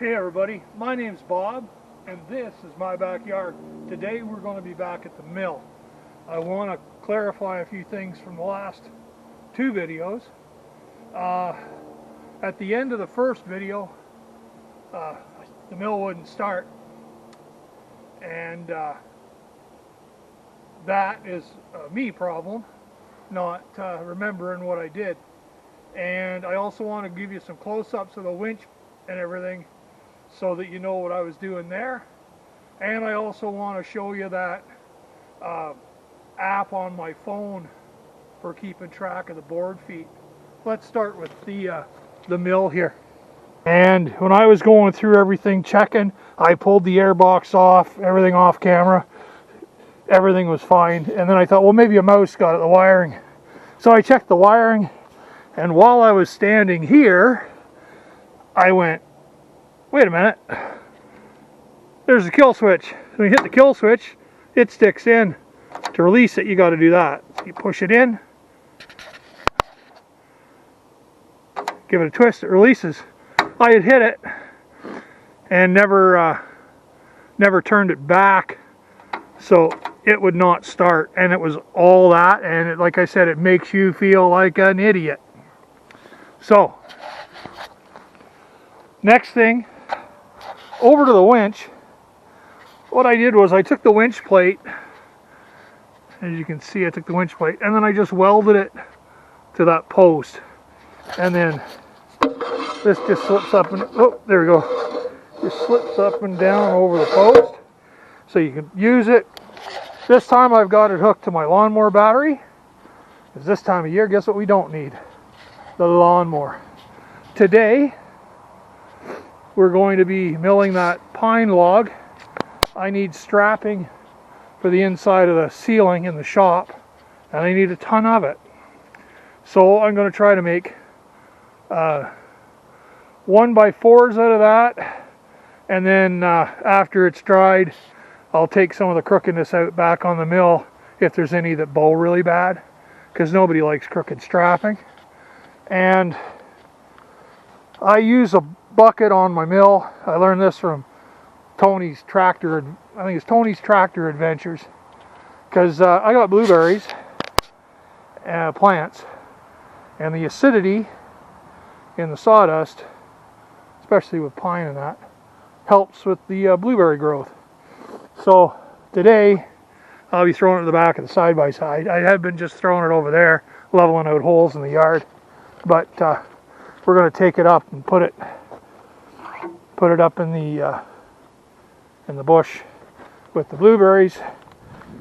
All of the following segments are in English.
Hey everybody, my name's Bob and this is my backyard. Today we're going to be back at the mill. I want to clarify a few things from the last two videos. At the end of the first video, the mill wouldn't start, and that is a me problem, not remembering what I did. And I also want to give you some close-ups of the winch and everything so that you know what I was doing there. And I also want to show you that app on my phone for keeping track of the board feet. Let's start with the mill here. And when I was going through everything checking, I pulled the air box off, everything off camera. Everything was fine. And then I thought, well, maybe a mouse got at the wiring. So I checked the wiring, and while I was standing here, I went, wait a minute, there's a kill switch. When you hit the kill switch, it sticks in. To release it, you got to do that. So you push it in, give it a twist, it releases. I had hit it and never turned it back, so it would not start, and it was all that, and it, like I said, it makes you feel like an idiot. So next thing, over to the winch. What I did was I took the winch plate, as you can see I took the winch plate, and then I just welded it to that post, and then this just slips up and, oh, there we go, just slips up and down over the post so you can use it. This time I've got it hooked to my lawnmower battery, because this time of year, guess what we don't need? The lawnmower. Today we're going to be milling that pine log. I need strapping for the inside of the ceiling in the shop, and I need a ton of it. So I'm going to try to make 1x4s out of that, and then after it's dried, I'll take some of the crookedness out back on the mill if there's any that bow really bad, because nobody likes crooked strapping. And I use a bucket on my mill. I learned this from Tony's Tractor, I think it's Tony's Tractor Adventures, because I got blueberries plants, and the acidity in the sawdust, especially with pine and that, helps with the blueberry growth. So today I'll be throwing it to the back of the side-by-side. I have been just throwing it over there, leveling out holes in the yard, but we're going to take it up and put it up in the bush with the blueberries,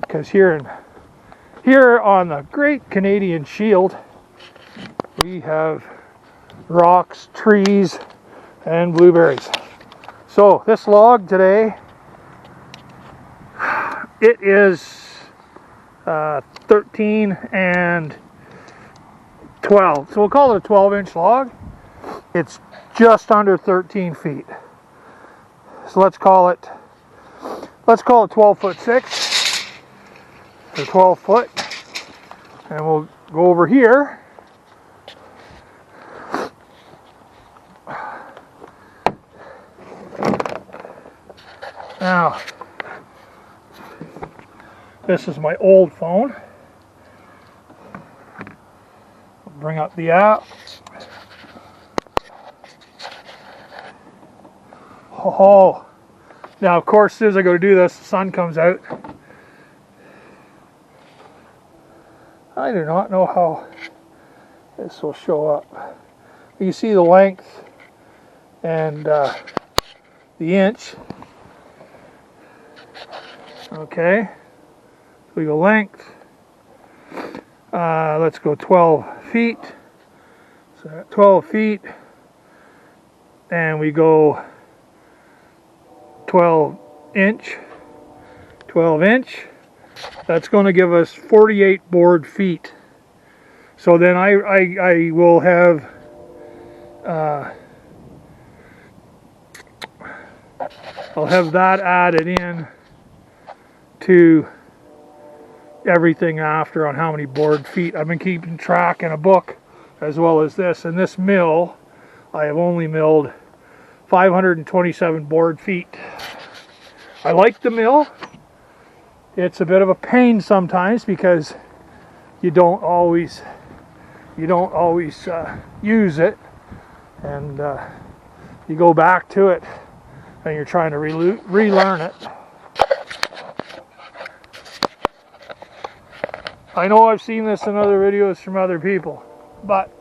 because here on the Great Canadian Shield we have rocks, trees, and blueberries. So this log today, it is 13 and 12, so we'll call it a 12-inch log. It's just under 13 feet, so let's call it 12'6" or 12 foot, and we'll go over here. Now, this is my old phone. I'll bring up the app. Oh, now of course, as soon as I go to do this, the sun comes out. I do not know how this will show up. You see the length and the inch. Okay, so we go length. Let's go 12 feet. So 12 feet, and we go 12 inch. That's going to give us 48 board feet. So then I will have I'll have that added in to everything after on how many board feet. I've been keeping track in a book as well as this. In this mill, I have only milled 527 board feet. I like the mill. It's a bit of a pain sometimes because you don't always use it, and you go back to it and you're trying to relearn it. I know I've seen this in other videos from other people, but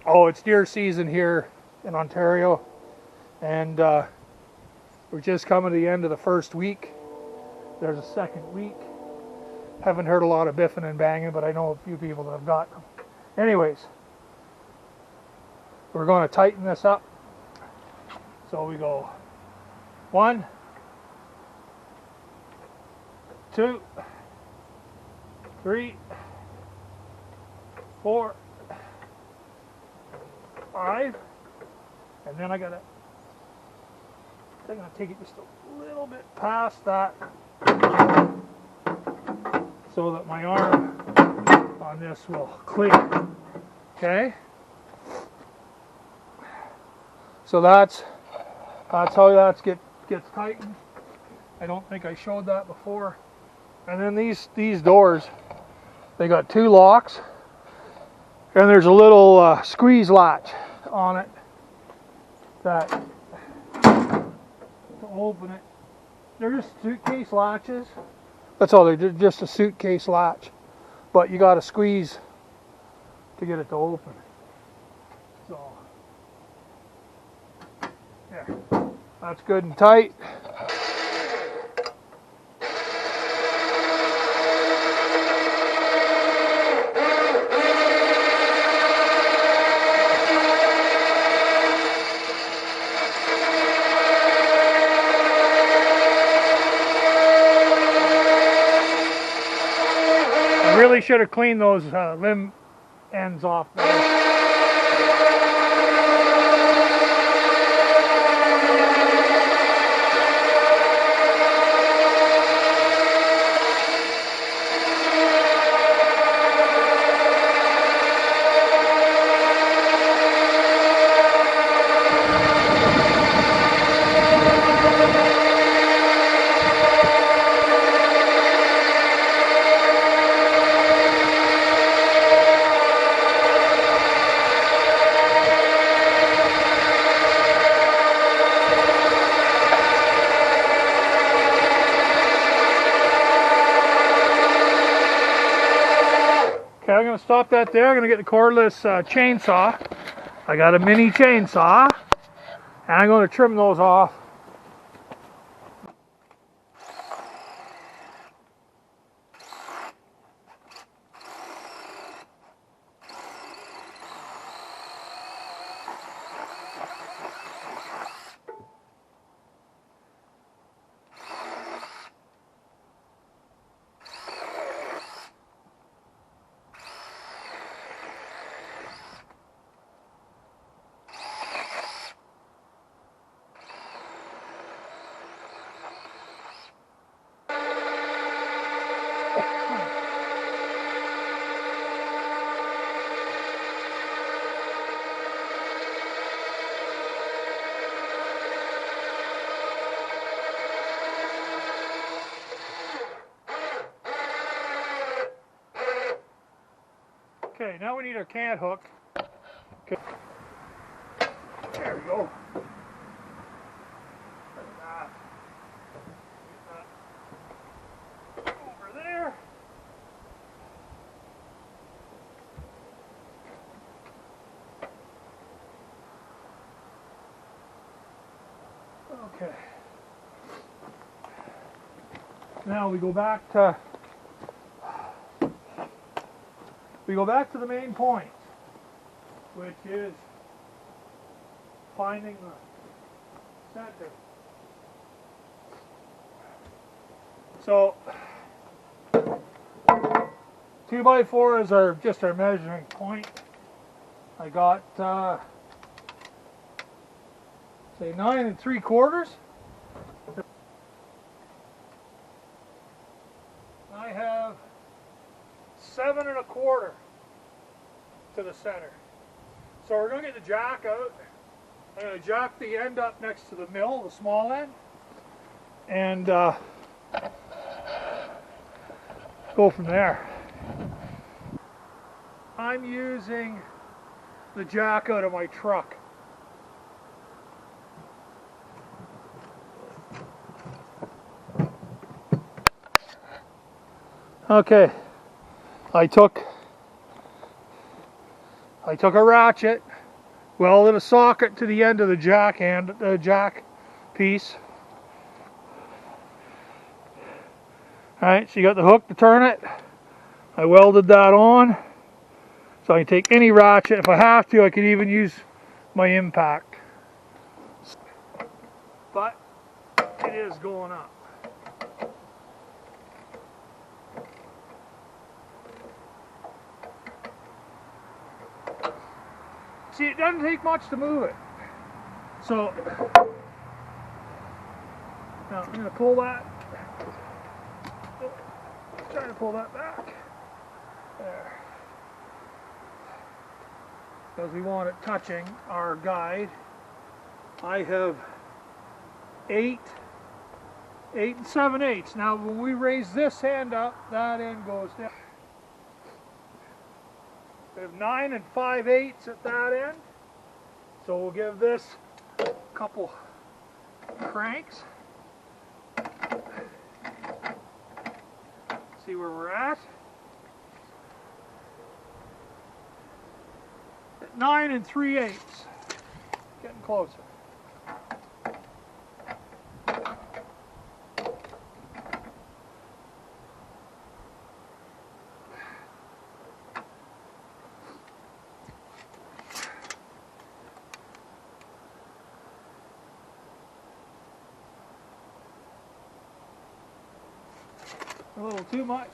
it's deer season here in Ontario, and we're just coming to the end of the first week. There's a second week. Haven't heard a lot of biffing and banging, but I know a few people that have got them. Anyways, we're going to tighten this up. So we go 1, 2, 3, 4, 5, and then I'm gonna take it just a little bit past that so that my arm on this will clear. Okay? So that's how that gets tightened. I don't think I showed that before. And then these doors, they got 2 locks, and there's a little squeeze latch on it that to open it. They're just suitcase latches. That's all. They're just a suitcase latch, but you got to squeeze to get it to open. So yeah, that's good and tight. Really should have cleaned those limb ends off there. Okay, I'm going to stop that there. I'm going to get the cordless chainsaw. I got a mini chainsaw, and I'm going to trim those off. Okay, now we need our cant hook. Okay. There we go. Get that over there. Okay. Now we go back to the main point, which is finding the center. So 2x4 is just our measuring point. I got say 9 3/4. I have 7 1/4 to the center. So we're going to get the jack out I'm going to jack the end up next to the mill, the small end, and go from there. I'm using the jack out of my truck. Okay, I took a ratchet, welded a socket to the end of the jack piece. Alright, so you got the hook to turn it. I welded that on. So I can take any ratchet. If I have to, I could even use my impact. But it is going up. See, it doesn't take much to move it. So now I'm going to pull that. Trying to pull that back. There. Because we want it touching our guide. I have 8 7/8. Now when we raise this hand up, that end goes down. We have 9 5/8 at that end. So we'll give this a couple cranks. See where we're at. 9 3/8. Getting closer. A little too much.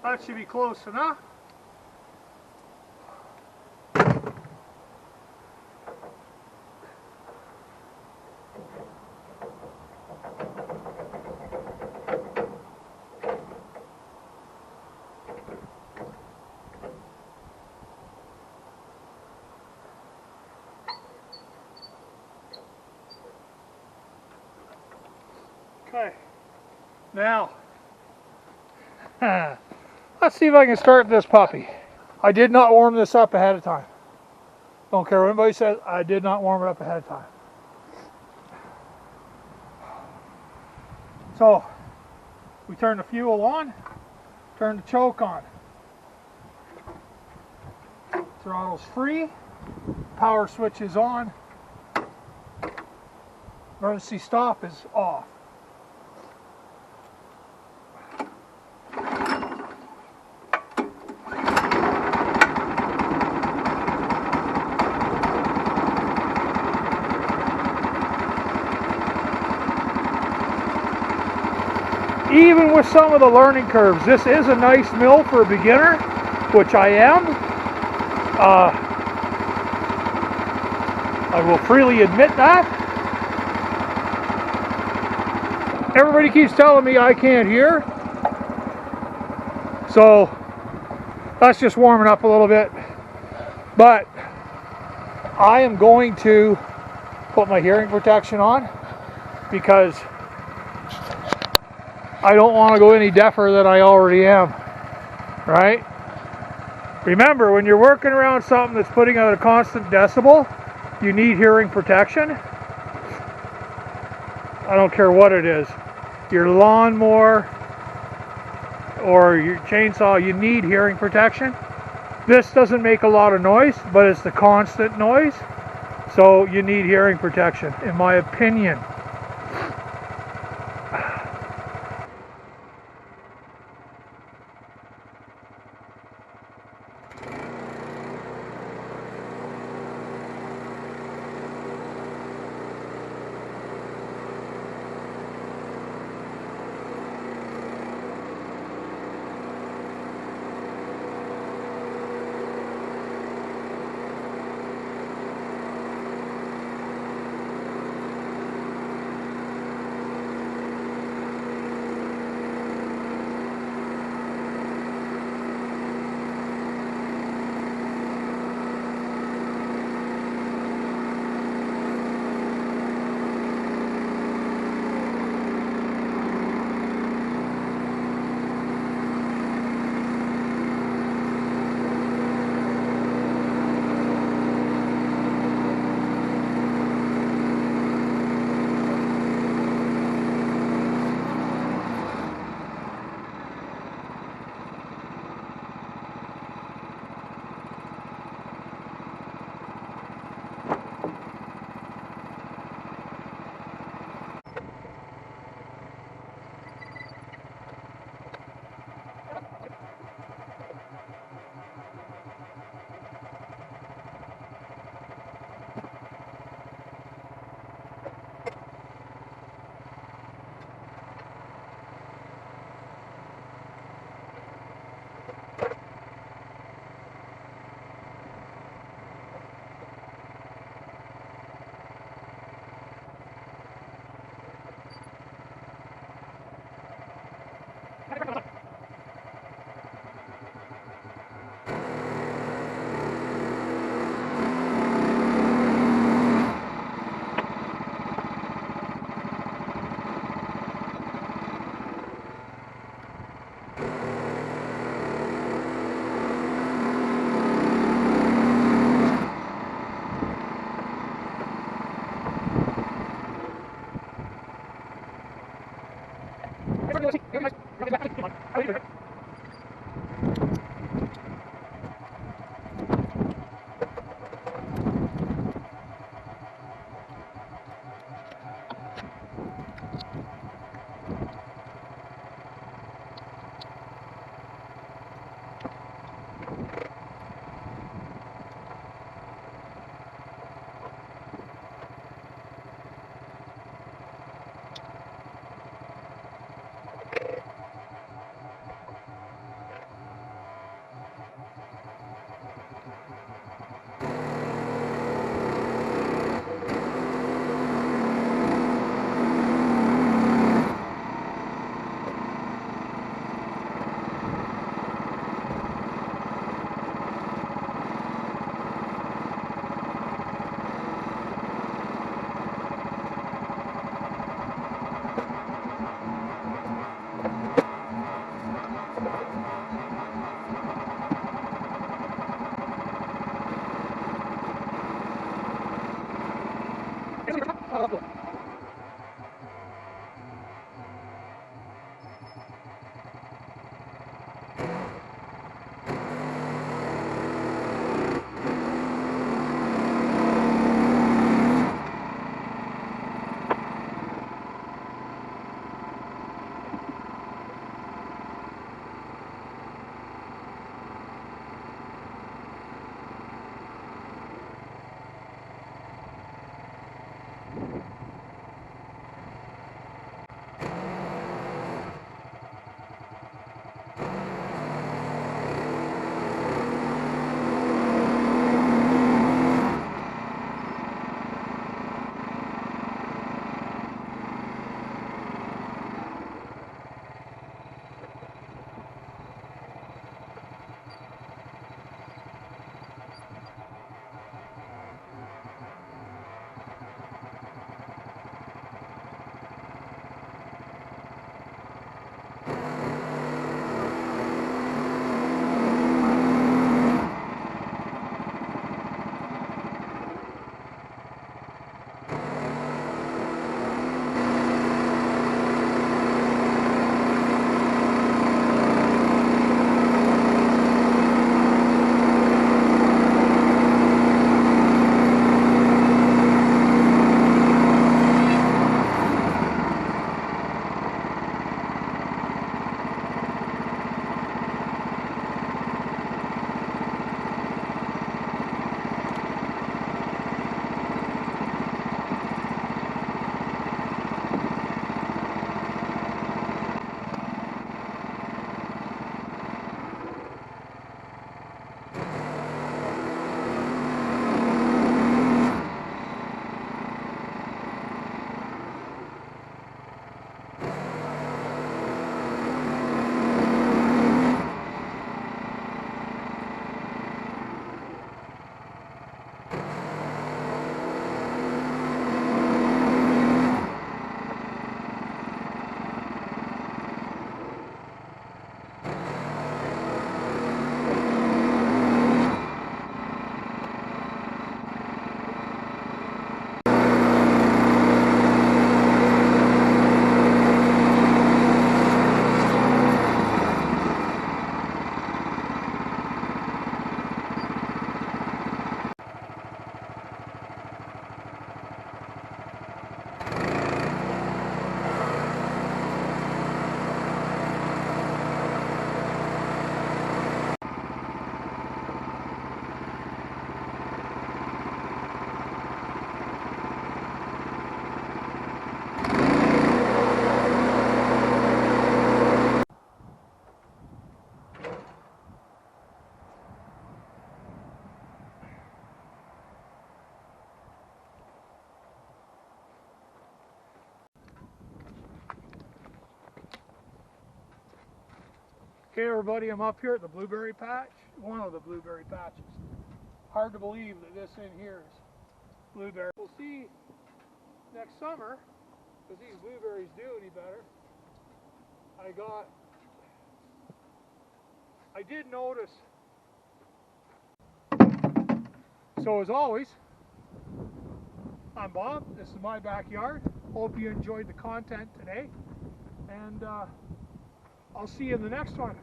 That should be close enough. Okay, now let's see if I can start this puppy. I did not warm this up ahead of time. Don't care what anybody says, I did not warm it up ahead of time. So, we turn the fuel on, turn the choke on. Throttle's free, power switch is on, emergency stop is off. Even with some of the learning curves, this is a nice mill for a beginner, which I am. I will freely admit that. Everybody keeps telling me I can't hear, so that's just warming up a little bit. But I am going to put my hearing protection on because I don't want to go any deafer than I already am, right? Remember, when you're working around something that's putting out a constant decibel, you need hearing protection. I don't care what it is. Your lawnmower or your chainsaw, you need hearing protection. This doesn't make a lot of noise, but it's the constant noise, so you need hearing protection, in my opinion. Okay everybody, I'm up here at the blueberry patch, one of the blueberry patches. Hard to believe that this in here is blueberry. We'll see next summer, if these blueberries do any better. I did notice. So as always, I'm Bob, this is my backyard. Hope you enjoyed the content today, and I'll see you in the next one.